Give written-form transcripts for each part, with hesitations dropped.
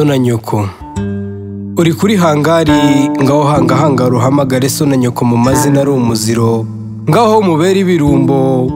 So na nyoko uri kuri hangari ngaho hanga ruhamagare so na nyoko mu mazina ari umuziro ngaho mubera ibirumbo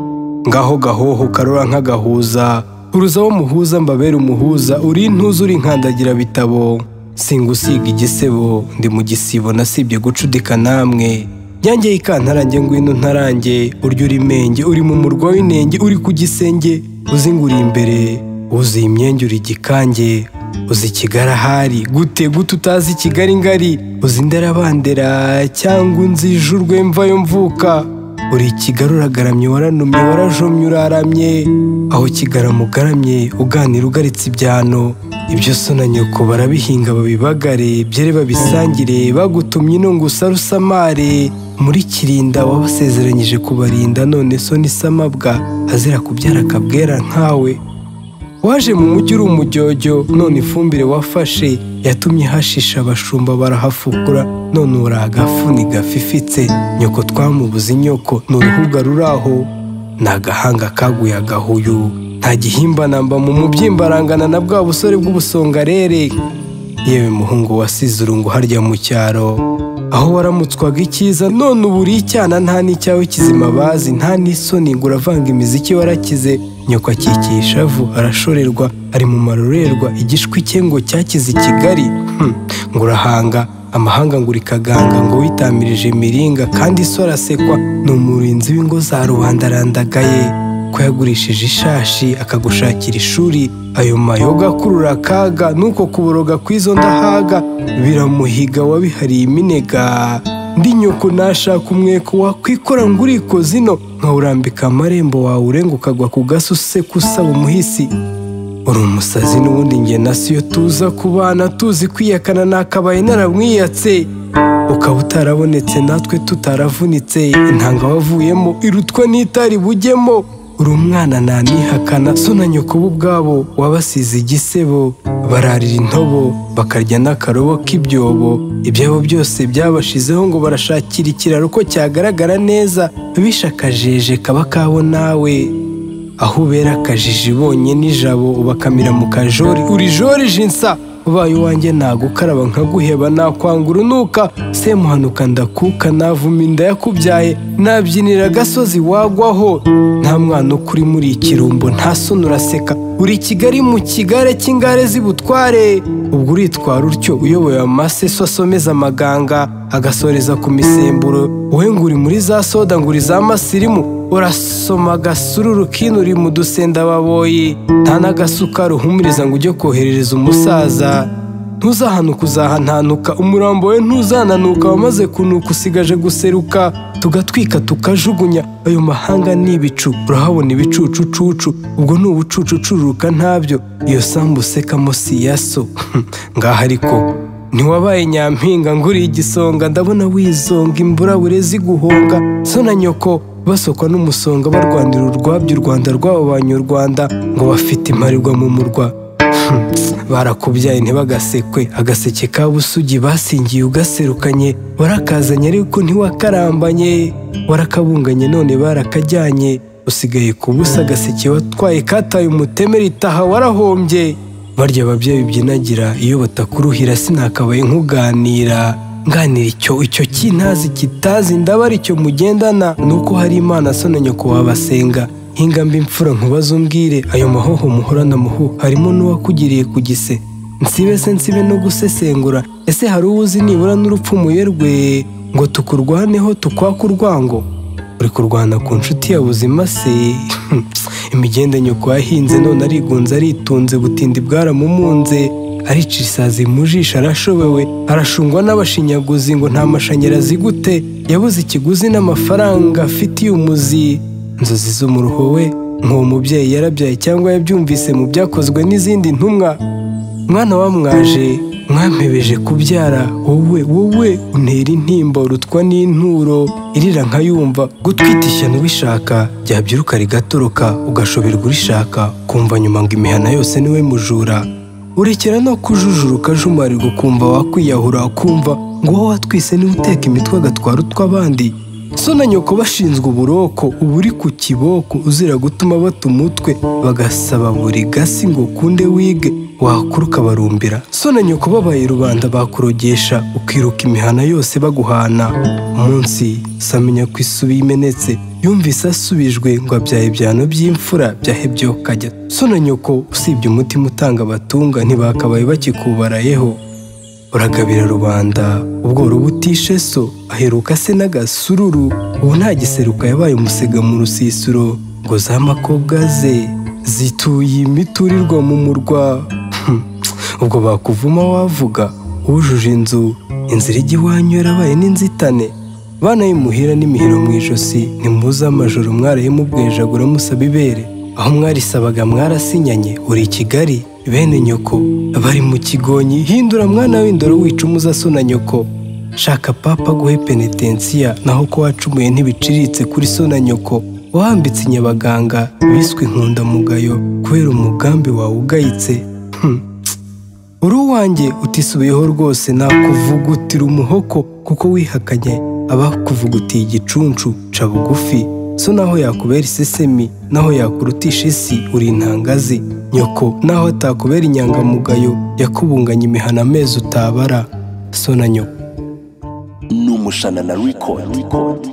ngaho gahoho karora nk'agahuza uruza wo muhuza mbabera umuhuza uri intuza uri nkandagira bitabo singusiga igisebo ndi mu gisibo nasibye gucudika namwe nyange ikantarange ngwino ntarange uryo uri menge uri mu murwa w'inenge uri ku gisenge uzinguri imbere uzi imyenge uri gikange uzi kigarahari gute utazi Kigali ngari uzi ndarabandera cyangwa unzijurwe mvayo mvuka uri Kigali uragaramye waranumye warajomye uraramye aho kigaramugaramye uganira ugaritse ibyano ibyo so na nyoko barabihinga babibagare byere babisangire bagutumye inongo usarusamare muri Kirinda wabasezeranyije kubarinda none so ni samabwa azira kubyara akabwera nkawe waje mu mujyi uri umujyojyo none ifumbire wafashe yatumye hashisha abashumba barahafukura none uragafuni gafifitse nyoko twamubuze inyoko n'uruhuga ruraho nagahanga kaguye agahuyu nta gihimba namba mu mubyimba arangana na bwa busore bw'ubusongarere yewe muhungu wasize urungu harya mu cyaro aho waramutswaga icyiza none uburi icyana nta n'icyawe kizima bazi nta n'isoni ngo uravanga imiziki warakize nyoko akikiye ishavu arashorerwa ari mu marorerwa igishwi cye ngo cyakize i Kigali ngo urahanga amahanga ngo urikaganga ngo witamirije miringa kandi so arasekwa ni umurinzi w'ingo za rubanda arandagaye ko yagurishije ishashi akagushakira ishuri ayo mayoga akurura akaga nuko kuboroga kw'izo ndahaga biramuhiga wabihariye iminega ndi nyoko nashaka umweko wakwikora ngo urikoze ino nkawurambika amarembo wawe urenga ukagwa ku gasuse kusaba umuhisi uri umusazi n'ubundi nge na siyo tuza kubana tuzi kwiyakana nakabaye naramwiyatse ukaba utarabonetse natwe tutaravunitse intanga wavuyemo irutwa n'itari bujyemo uri umwana nanihakana so na nyoko bo ubwabo wabasize igisebo bararira intobo bakarya n'akarobo k'ibyobo ibyabo byose byabashizeho ngo barashakira ikiraro ko cyagaragara neza bishakajeje kaba kabo nawe aho ubera akajiji bonye n'ijabo ubakamira mu kajori uri jorije insa ubaye uwanjye nagukaraba nkaguheba nakwanga urunuka semuhanuka ndakuka navuma inda yakubyaye nabyinira agasozi wagwaho nta mwana ukuri muri ikirumbo nta soni uraseka uri Kigali mu kigare cy'ingare z'ibutware ubwo uritwara utyo uyoboye amase so asomeza amaganga agasoreza ku misemburo wowe ngo uri muri za soda ngo uri za masirimu urasoma agasururu kinuri mu dusenda baboyi nta n'agasuka ruhumuriza ngo ujye koherereza umusaza ntuzahanuka uzahantanuka umurambo we ntuzananuka wamaze kunuka usigaje guseruka tugatwika tukajugunya ayo mahanga ni ibicu urahabona ibicucucucu ubwo ni ubucucucururuka ntabyo iyo sambu usekamo si yaso ngaho ariko ntiwabaye nyampinga ngo uri igisonga ndabona wizonga imburabure ziguhonga so na nyoko basokwa n'umusonga barwanira urwabyo u Rwanda rwabo banyarwanda ngo bafite imparirwa mu murwa barakubyaye ntibagasekwe agaseke ka busugi basingiye ugaserukanye warakazanye ariko ntiwakarambanye warakabunganye none barakajyanye usigaye ku busa agaseke watwaye kataye umutemeri itaha warahombye barya ababyeyi byinagira iyo batakuruhira sinakabaye nkuganira nganira icyo kintazi kitazi ndaba ari cyo mugendana nuko hari Imana so na nyoko wabasenga hinga mbi imfura nkubaze umbwire ayo mahoho muhorana muhu harimo n'uwakugiriye ku gise nsibe no gusesengura ese hari uwuzi nibura n'urupfumuye rwe ngo tukurwaneho tukwaka urwango uri kurwana ku nshuti ya buzima se imigende nyoko yahinze none arigunze aritunze butindi bwaramumunze arica isazi mu jisho arashobewe arashungwa n'abashinyaguzi ngo nta mashanyarazi gute yabuze ikiguzi n'amafaranga afitiye umuzi inzozi z'umuruho we nk'uwo mubyeyi yarabyaye cyangwa yabyumvise mu byakozwe n'izindi ntumwa mwana wamwaje mwampebeje kubyara wowe untera intimba urutwa n'inturo irira nkayumva gutwita ishyano ubishaka byabyiruka rigatoroka ugashoberwa urishaka kumva nyuma ngo imihana yose niwe mujura urekera no kujujuruka ukajumarirwa ukumva wakwiyahura ukumva ngo wowe watwise niwe uteka imitwe agatwara utw'abandi so na nyoko bashinzwe uburoko uba uri ku kiboko uzira gutuma bata umutwe bagasaba buri gasi ngo kunde wige wakura ukabarumbira. So na nyoko babaye rubanda bakurogesha ukiruka imihana yose baguhana. Umunsi samenya ko isubi imenetse yumvise asubijwe ngo abyaye ibyano by'imfura byahebye kajya. So na nyoko usibye umutima utanga abatunga ntibakabaye bakikubarayeho. Uragabira rubanda ubworo butishe so aheruka se n'agasururu. Ubu nta giseruka yabaye umusega mu rusisiro ngo za makobwa ze zituye imiturirwa mu murwa. Ubwo bakuvuma wavuga wujuje inzu inzira ijya iwanyu yarabaye n'inzitane. Bana y'imuhira n'imihiro mu ijosi nimuze amajoro mwaraye mubwejagura musaba ibere. Aho mwarisabaga mwarasinyanye uri i Kigali. Bene nyoko bari mu kigonyi hindura mwana w'indoro wicumuza so na nyoko. Shaka papa guhe penetensiya naho ko wacumuye ntibiciriritse kuri so na nyoko. Wahambitse inyabaganga biswe inkundamugayo kubera umugambi wawe ugayitse. Uri uwanjye utisubiyeho rwose nakuvugutira umuhoko kuko wihakanye abakuvugutiye igicuncu ca bugufi. So naho yakubera isesemi naho yakurutisha isi uri intangazi. Nyoko naho atakubera inyangamugayo yakubunganya imihana amezi utabara. So na nyoko N'Umushanana Record.